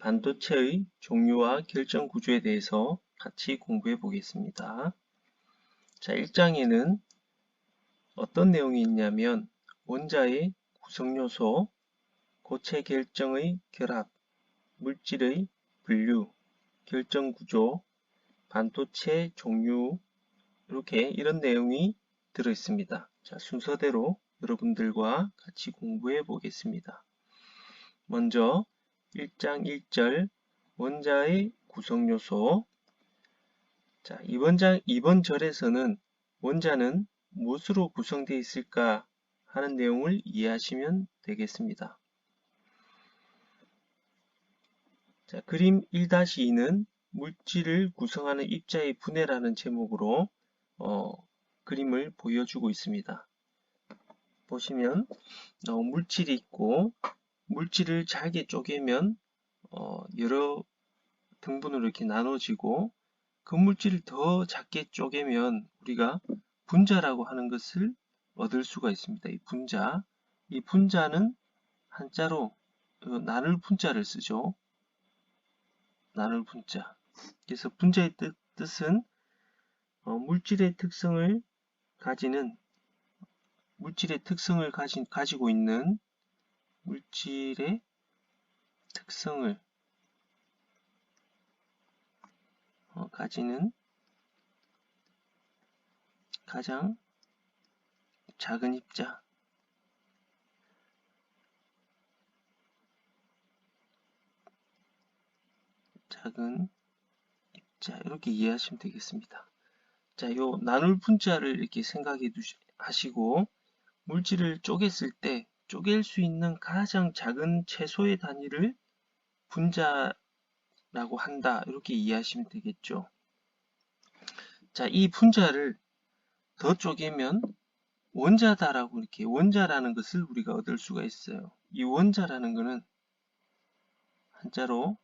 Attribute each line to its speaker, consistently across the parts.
Speaker 1: 반도체의 종류와 결정 구조에 대해서 같이 공부해 보겠습니다. 자, 1장에는 어떤 내용이 있냐면 원자의 구성요소, 고체 결정의 결합, 물질의 분류, 결정 구조, 반도체 종류, 이런 내용이 들어 있습니다. 자, 순서대로 여러분들과 같이 공부해 보겠습니다. 먼저 1장 1절 원자의 구성요소. 자, 이번 절에서는 원자는 무엇으로 구성되어 있을까 하는 내용을 이해하시면 되겠습니다. 자, 그림 1-2는 물질을 구성하는 입자의 분해라는 제목으로 그림을 보여주고 있습니다. 보시면 물질이 있고 물질을 잘게 쪼개면 여러 등분으로 이렇게 나눠지고 그 물질을 더 작게 쪼개면 우리가 분자라고 하는 것을 얻을 수가 있습니다. 이 분자는 한자로 나눌 분자를 쓰죠. 나눌 분자. 그래서 분자의 뜻은 물질의 특성을 가지고 있는 물질의 특성을 가지는 가장 작은 입자, 이렇게 이해하시면 되겠습니다. 자, 요 나눌 분자를 이렇게 하시고 물질을 쪼갰을 때 쪼갤 수 있는 가장 작은 최소의 단위를 분자라고 한다. 이렇게 이해하시면 되겠죠. 자, 이 분자를 더 쪼개면 원자다라고 이렇게 원자라는 것을 우리가 얻을 수가 있어요. 이 원자라는 것은 한자로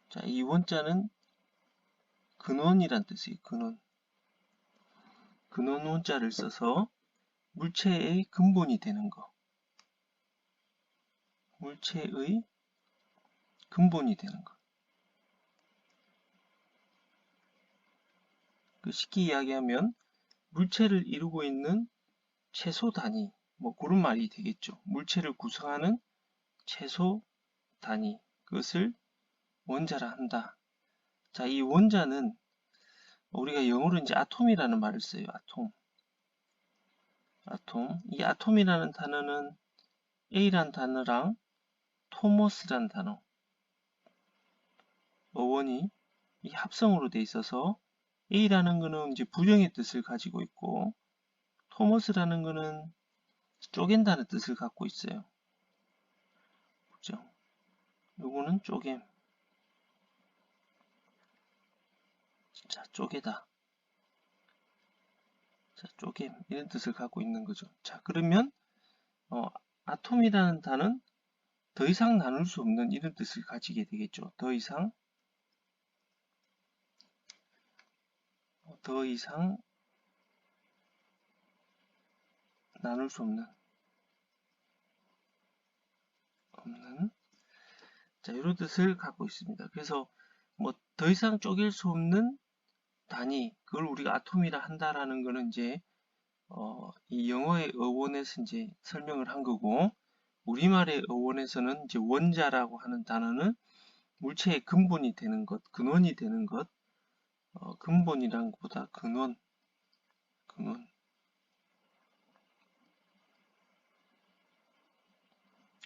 Speaker 1: 자, 이 원자는 근원이란 뜻이에요. 근원 원자를 써서 물체의 근본이 되는 거. 물체의 근본이 되는 거. 쉽게 이야기하면 물체를 이루고 있는 최소 단위, 그런 말이 되겠죠. 물체를 구성하는 최소 단위, 그것을 원자라 한다. 자, 이 원자는 우리가 영어로 이제 아톰이라는 말을 써요. 아톰. 이 아톰이라는 단어는 A란 단어랑 토머스란 단어, 어원이 이 합성으로 돼 있어서 A라는 거는 이제 부정의 뜻을 가지고 있고 토머스라는 거는 쪼갠다는 뜻을 갖고 있어요. 그죠? 요거는 쪼갰. 자, 쪼개다. 자, 쪼갰. 이런 뜻을 갖고 있는 거죠. 자, 그러면 아톰이라는 단어는 더 이상 나눌 수 없는 이런 뜻을 가지게 되겠죠. 더 이상 나눌 수 없는 자, 이런 뜻을 갖고 있습니다. 그래서 더 이상 쪼갤 수 없는 단위, 그걸 우리가 아톰이라 한다라는 거는 이제 이 영어의 어원에서 이제 설명을 한 거고, 우리말의 어원에서는 이제 원자라고 하는 단어는 물체의 근본이 되는 것, 근원이 되는 것, 근본이란 것보다 근원.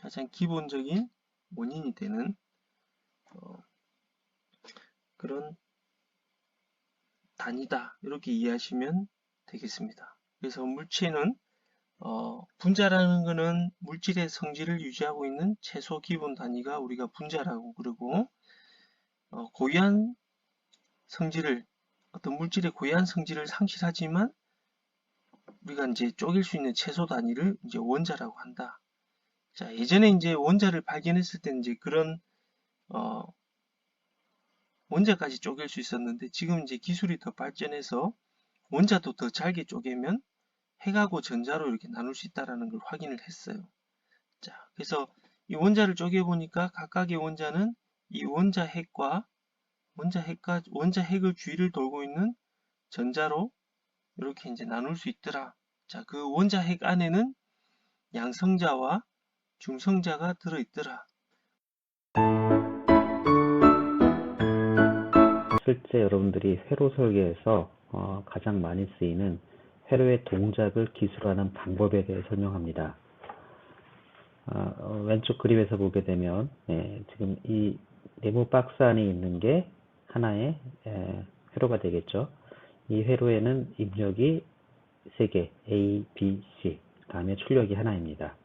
Speaker 1: 가장 기본적인 원인이 되는 그런 단위다. 이렇게 이해하시면 되겠습니다. 그래서 물체는 분자라는 것은 물질의 성질을 유지하고 있는 최소 기본 단위가 우리가 분자라고 그러고, 어떤 물질의 고유한 성질을 상실하지만 우리가 이제 쪼갤 수 있는 최소 단위를 이제 원자라고 한다. 자, 예전에 이제 원자를 발견했을 때는 이제 그런 원자까지 쪼갤 수 있었는데 지금 이제 기술이 더 발전해서 원자도 더 잘게 쪼개면 핵하고 전자로 이렇게 나눌 수 있다는 걸 확인을 했어요. 자, 그래서 이 원자를 쪼개보니까 각각의 원자는 이 원자 핵과 원자 핵을 주위를 돌고 있는 전자로 이렇게 이제 나눌 수 있더라. 자, 그 원자 핵 안에는 양성자와 중성자가 들어있더라.
Speaker 2: 실제 여러분들이 회로 설계에서 가장 많이 쓰이는 회로의 동작을 기술하는 방법에 대해 설명합니다. 왼쪽 그림에서 보게 되면 지금 이 네모 박스 안에 있는 게 하나의 회로가 되겠죠. 이 회로에는 입력이 3개 A, B, C, 다음에 출력이 하나입니다.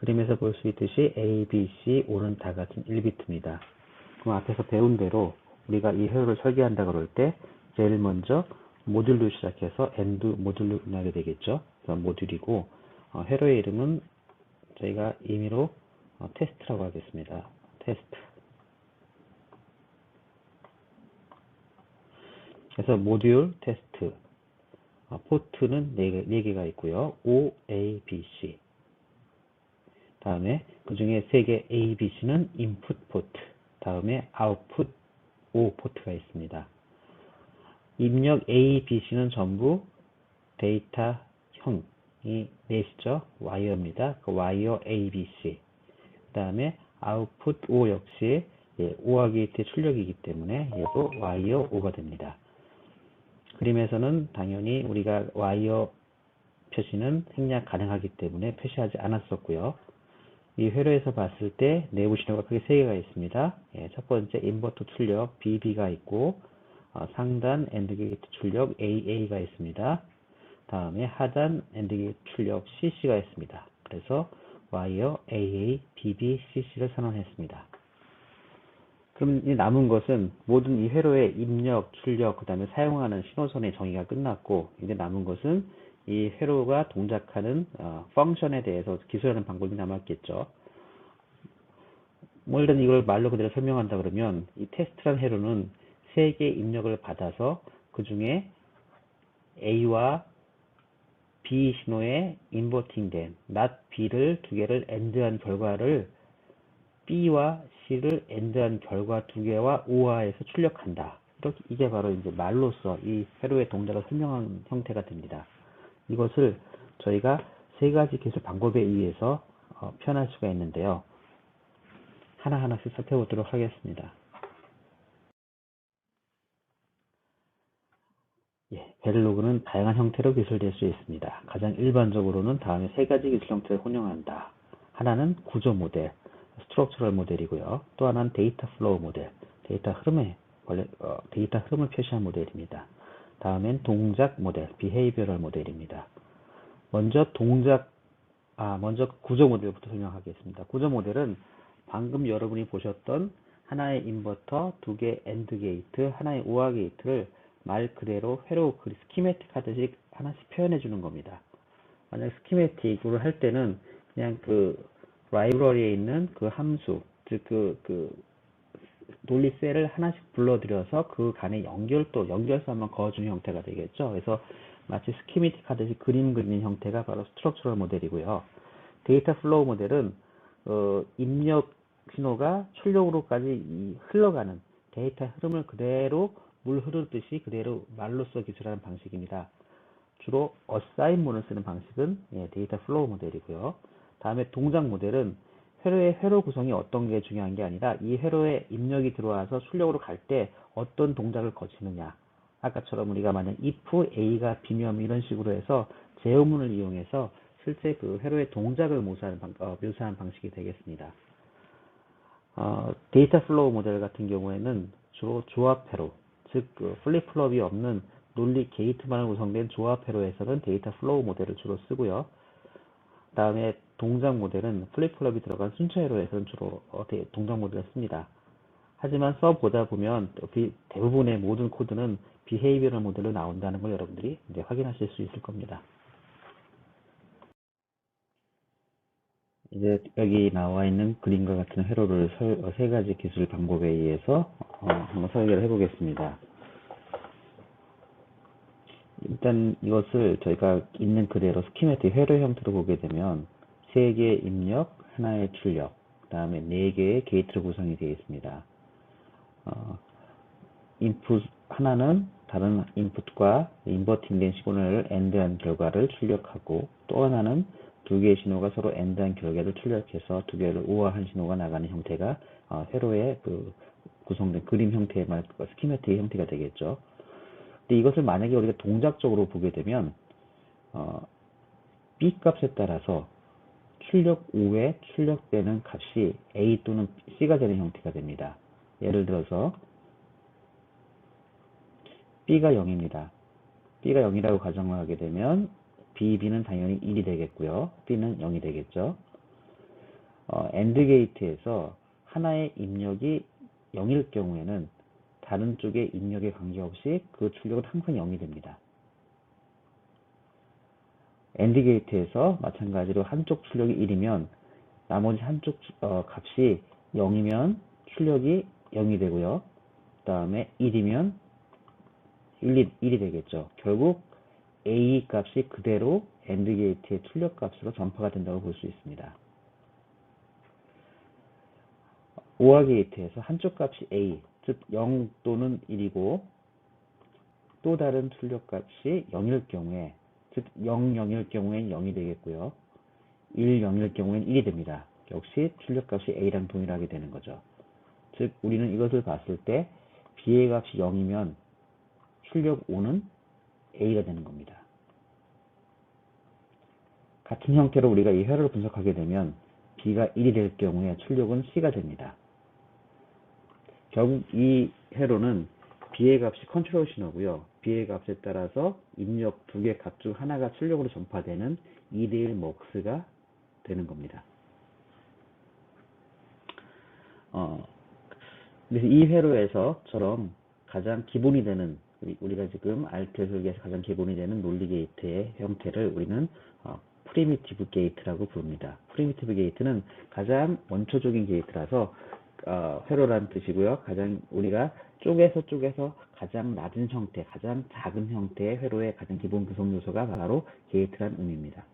Speaker 2: 그림에서 볼 수 있듯이 A, B, C, O는 다 같은 1비트입니다. 그럼 앞에서 배운 대로 우리가 이 회로를 설계한다 그럴 때 제일 먼저 모듈로 시작해서 엔드 모듈로 운영하게 되겠죠. 그래서 모듈이고 회로의 이름은 저희가 임의로 테스트라고 하겠습니다. 테스트. 그래서 모듈 테스트. 포트는 4개가 있고요. O, A, B, C. 다음에 그 중에 3개 A, B, C는 인풋 포트. 다음에 아웃풋 O 포트가 있습니다. 입력 A, B, C는 전부 데이터형이 넷이죠. 와이어입니다. 그 와이어 A, B, C. 그 다음에 아웃풋 O 역시 O와 게이트의 출력이기 때문에 얘도 와이어 O가 됩니다. 그림에서는 당연히 우리가 와이어 표시는 생략 가능하기 때문에 표시하지 않았었고요. 이 회로에서 봤을 때 내부 신호가 크게 3개가 있습니다. 첫 번째 인버터 출력 BB가 있고 상단 엔드 게이트 출력 AA가 있습니다. 다음에 하단 엔드 게이트 출력 CC가 있습니다. 그래서 와이어 AA, BB, CC를 선언했습니다. 그럼 이 남은 것은 모든 이 회로의 입력, 출력, 그 다음에 사용하는 신호선의 정의가 끝났고 이제 남은 것은 이 회로가 동작하는 펑션에 대해서 기술하는 방법이 남았겠죠. 뭐 일단 이걸 말로 그대로 설명한다 그러면 이 테스트란 회로는 3개 입력을 받아서 그 중에 A와 B 신호에 인버팅된 not B를 2개를 AND한 결과를 B와 C를 AND한 결과 2개와 OR에서 출력한다. 이게 바로 이제 말로써 이 회로의 동작을 설명한 형태가 됩니다. 이것을 저희가 3가지 기술 방법에 의해서 표현할 수가 있는데요. 하나하나씩 살펴보도록 하겠습니다. 베릴로그는 다양한 형태로 기술될 수 있습니다. 가장 일반적으로는 다음의 3가지 기술 형태를 혼용한다. 하나는 구조 모델, 스트럭처럴 모델이고요. 또 하나는 데이터 플로우 모델, 데이터 흐름을 표시한 모델입니다. 다음엔 동작 모델, 비헤이비어럴 모델입니다. 먼저 구조 모델부터 설명하겠습니다. 구조 모델은 방금 여러분이 보셨던 하나의 인버터, 2개 엔드 게이트, 하나의 OR 게이트를 말 그대로 회로 스키매틱 하듯이 하나씩 표현해 주는 겁니다. 만약 스키매틱으로 할 때는 그냥 그 라이브러리에 있는 그 함수, 즉 그 논리 셀을 하나씩 불러들여서 그 간의 연결선만 그어주는 형태가 되겠죠. 그래서 마치 스키매틱 하듯이 그림 그리는 형태가 바로 스트럭처럴 모델이고요. 데이터 플로우 모델은 입력 신호가 출력으로까지 흘러가는 데이터 흐름을 그대로 물 흐르듯이 그대로 말로써 기술하는 방식입니다. 주로 어사인문을 쓰는 방식은 데이터 플로우 모델이고요. 다음에 동작 모델은 회로의 회로 구성이 어떤 게 중요한 게 아니라 이 회로에 입력이 들어와서 출력으로 갈 때 어떤 동작을 거치느냐. 아까처럼 우리가 만약 if a가 B면 이런 식으로 해서 제어문을 이용해서 실제 그 회로의 동작을 묘사한 방식이 되겠습니다. 데이터 플로우 모델 같은 경우에는 주로 조합 회로, 즉 플립플롭이 없는 논리 게이트만을 구성된 조합 회로에서는 데이터 플로우 모델을 주로 쓰고요. 다음에 동작 모델은 플립플롭이 들어간 순차 회로에서는 주로 동작 모델을 씁니다. 하지만 써보다 보면 대부분의 모든 코드는 비헤이비어럴 모델로 나온다는 걸 여러분들이 이제 확인하실 수 있을 겁니다. 이제 여기 나와 있는 그림과 같은 회로를 3가지 기술 방법에 의해서 한번 설계를 해보겠습니다. 일단 이것을 저희가 있는 그대로 스키매틱 회로 형태로 보게 되면 3개의 입력, 하나의 출력, 그 다음에 4개의 게이트로 구성이 되어 있습니다. 인풋 하나는 다른 인풋과 인버팅된 시그널을 AND한 결과를 출력하고, 또 하나는 2개의 신호가 서로 AND한 결과를 출력해서 2개를 우화한 신호가 나가는 형태가 회로의 구성된 그림 형태의 스키매틱 형태가 되겠죠. 근데 이것을 만약에 우리가 동작적으로 보게 되면 B 값에 따라서 출력 후에 출력되는 값이 A 또는 C가 되는 형태가 됩니다. 예를 들어서 B가 0입니다. B가 0이라고 가정을 하게 되면 B는 당연히 1이 되겠고요. B는 0이 되겠죠. AND 게이트에서 하나의 입력이 0일 경우에는 다른 쪽의 입력에 관계없이 그 출력은 항상 0이 됩니다. AND 게이트에서 마찬가지로 한쪽 출력이 1이면 나머지 한쪽 값이 0이면 출력이 0이 되고요. 그 다음에 1이면 1이 되겠죠. 결국 A 값이 그대로 AND 게이트의 출력 값으로 전파가 된다고 볼 수 있습니다. OR 게이트에서 한쪽 값이 A, 즉 0 또는 1이고 또 다른 출력 값이 0일 경우에, 즉 0, 0일 경우엔 0이 되겠고요. 1, 0일 경우엔 1이 됩니다. 역시 출력 값이 A랑 동일하게 되는 거죠. 즉 우리는 이것을 봤을 때 B의 값이 0이면 출력 5는 A가 되는 겁니다. 같은 형태로 우리가 이 회로를 분석하게 되면 B가 1이 될 경우에 출력은 C가 됩니다. 결국 이 회로는 B의 값이 컨트롤 신호고요. B의 값에 따라서 입력 2개 값 중 하나가 출력으로 전파되는 2대1 먹스가 되는 겁니다. 그래서 이 회로에서처럼 가장 기본이 되는, 우리가 지금 알트 설계에서 가장 기본이 되는 논리 게이트의 형태를 우리는 프리미티브 게이트라고 부릅니다. 프리미티브 게이트는 가장 원초적인 게이트라서 회로라는 뜻이고요. 가장 우리가 쪼개서 가장 낮은 형태, 가장 작은 형태의 회로의 가장 기본 구성 요소가 바로 게이트란 의미입니다.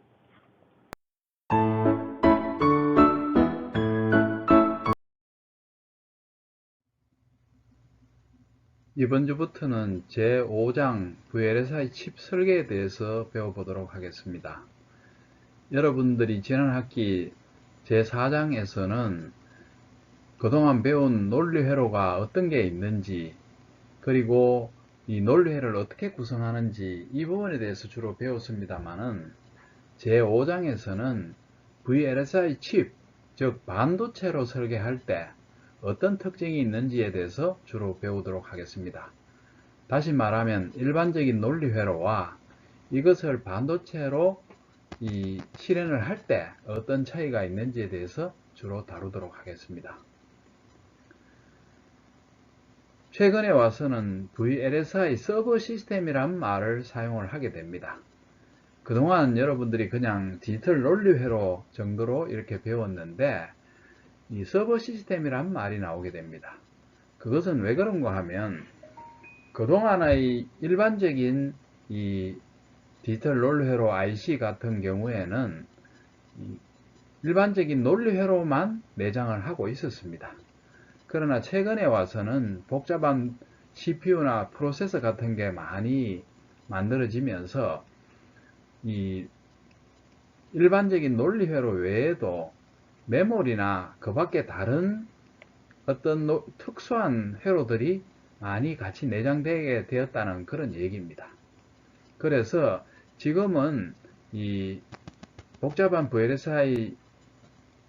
Speaker 3: 이번 주부터는 제5장 VLSI 칩 설계에 대해서 배워보도록 하겠습니다. 여러분들이 지난 학기 제4장에서는 그동안 배운 논리회로가 어떤 게 있는지, 그리고 이 논리회로를 어떻게 구성하는지 이 부분에 대해서 주로 배웠습니다만은, 제5장에서는 VLSI 칩, 즉 반도체로 설계할 때 어떤 특징이 있는지에 대해서 주로 배우도록 하겠습니다. 다시 말하면 일반적인 논리회로와 이것을 반도체로 실현을 할 때 어떤 차이가 있는지에 대해서 주로 다루도록 하겠습니다. 최근에 와서는 VLSI 서버 시스템이란 말을 사용을 하게 됩니다. 그동안 여러분들이 그냥 디지털 논리회로 정도로 이렇게 배웠는데, 이 서버 시스템이란 말이 나오게 됩니다. 그것은 왜 그런가 하면, 그동안의 일반적인 이 디지털 논리회로 IC 같은 경우에는 일반적인 논리회로만 내장을 하고 있었습니다. 그러나 최근에 와서는 복잡한 CPU나 프로세서 같은 게 많이 만들어지면서 이 일반적인 논리회로 외에도 메모리나 그 밖에 다른 어떤 특수한 회로들이 많이 같이 내장되게 되었다는 그런 얘기입니다. 그래서 지금은 이 복잡한 VLSI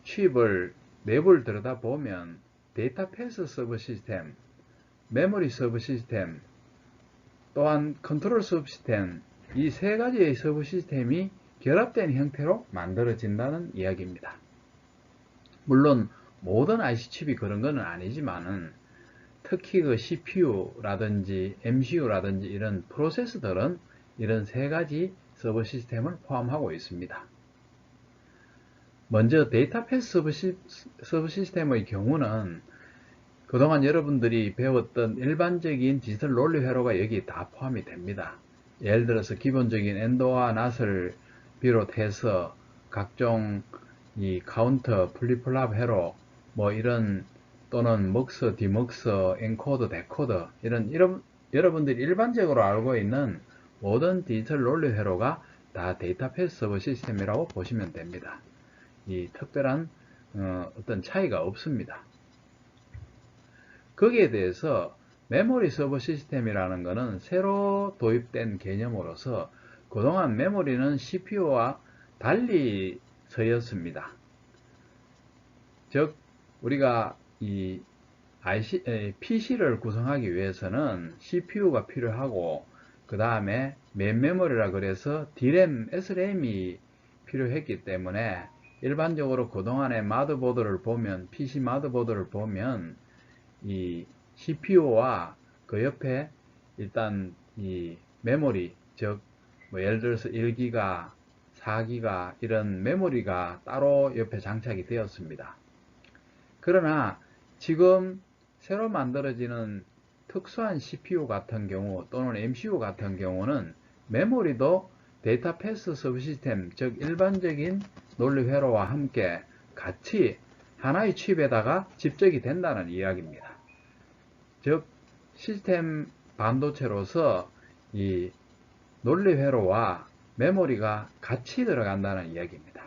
Speaker 3: 칩을 내부를 들여다보면 데이터 패스 서버 시스템, 메모리 서버 시스템, 또한 컨트롤 서버 시스템, 이 세 가지의 서버 시스템이 결합된 형태로 만들어진다는 이야기입니다. 물론 모든 IC 칩이 그런 건 아니지만은, 특히 그 CPU라든지 MCU라든지 이런 프로세서들은 이런 세 가지 서버 시스템을 포함하고 있습니다. 먼저 데이터 패스 서버 시스템의 경우는 그동안 여러분들이 배웠던 일반적인 디지털 논리 회로가 여기 다 포함이 됩니다. 예를 들어서 기본적인 엔도와 낫을 비롯해서 각종 이 카운터, 플립플랍, 회로 뭐 이런 또는 먹서, 디먹서, 엔코더, 데코더 이런 여러분들이 일반적으로 알고 있는 모든 디지털 논리 회로가 다 데이터 패스 서버 시스템이라고 보시면 됩니다. 이 특별한 어떤 차이가 없습니다. 거기에 대해서 메모리 서버 시스템이라는 것은 새로 도입된 개념으로서 그동안 메모리는 CPU와 달리 서였습니다. 즉 우리가 이 PC를 구성하기 위해서는 CPU가 필요하고 그 다음에 맨 메모리라 그래서 D램, SRAM이 필요했기 때문에 일반적으로 그동안의 마더보드를 보면 PC 마더보드를 보면 이 CPU와 그 옆에 일단 이 메모리 즉 뭐 예를 들어서 1기가 4기가 이런 메모리가 따로 옆에 장착이 되었습니다. 그러나 지금 새로 만들어지는 특수한 CPU 같은 경우 또는 MCU 같은 경우는 메모리도 데이터 패스 서브 시스템 즉 일반적인 논리 회로와 함께 같이 하나의 칩에다가 집적이 된다는 이야기입니다. 즉 시스템 반도체로서 이 논리 회로와 메모리가 같이 들어간다는 이야기입니다.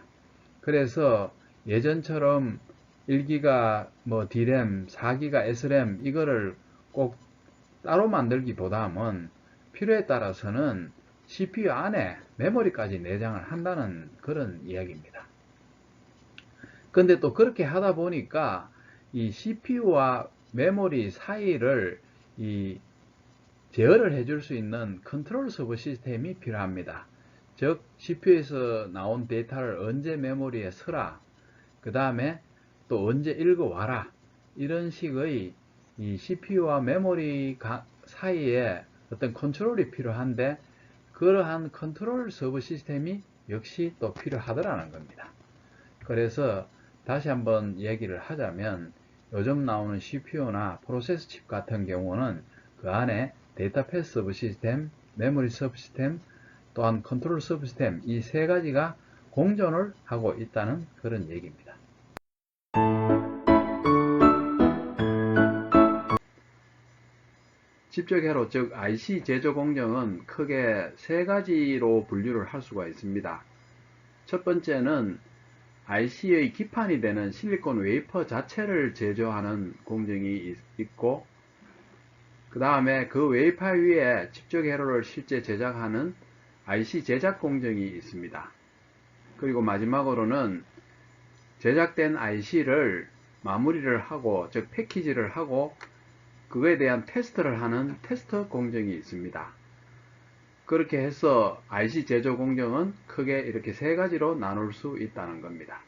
Speaker 3: 그래서 예전처럼 1기가 뭐 D램, 4기가 SRAM 이거를 꼭 따로 만들기보다는 필요에 따라서는 CPU 안에 메모리까지 내장을 한다는 그런 이야기입니다. 근데 또 그렇게 하다 보니까 이 CPU와 메모리 사이를 이 제어를 해줄 수 있는 컨트롤 서버 시스템이 필요합니다. 즉 CPU에서 나온 데이터를 언제 메모리에 써라, 그 다음에 또 언제 읽어와라, 이런 식의 이 CPU와 메모리 사이에 어떤 컨트롤이 필요한데 그러한 컨트롤 서버 시스템이 역시 또 필요하더라는 겁니다. 그래서 다시 한번 얘기를 하자면 요즘 나오는 CPU나 프로세서 칩 같은 경우는 그 안에 데이터 패스 서버 시스템, 메모리 서버 시스템, 또한 컨트롤 서버 시스템 이 세 가지가 공존을 하고 있다는 그런 얘기입니다. 집적 회로 즉 IC 제조 공정은 크게 세 가지로 분류를 할 수가 있습니다. 첫 번째는 IC의 기판이 되는 실리콘 웨이퍼 자체를 제조하는 공정이 있고 그 다음에 그 웨이퍼 위에 집적 회로를 실제 제작하는 IC 제작 공정이 있습니다. 그리고 마지막으로는 제작된 IC를 마무리를 하고 즉 패키지를 하고 그거에 대한 테스트를 하는 테스터 공정이 있습니다. 그렇게 해서 IC 제조 공정은 크게 이렇게 세 가지로 나눌 수 있다는 겁니다.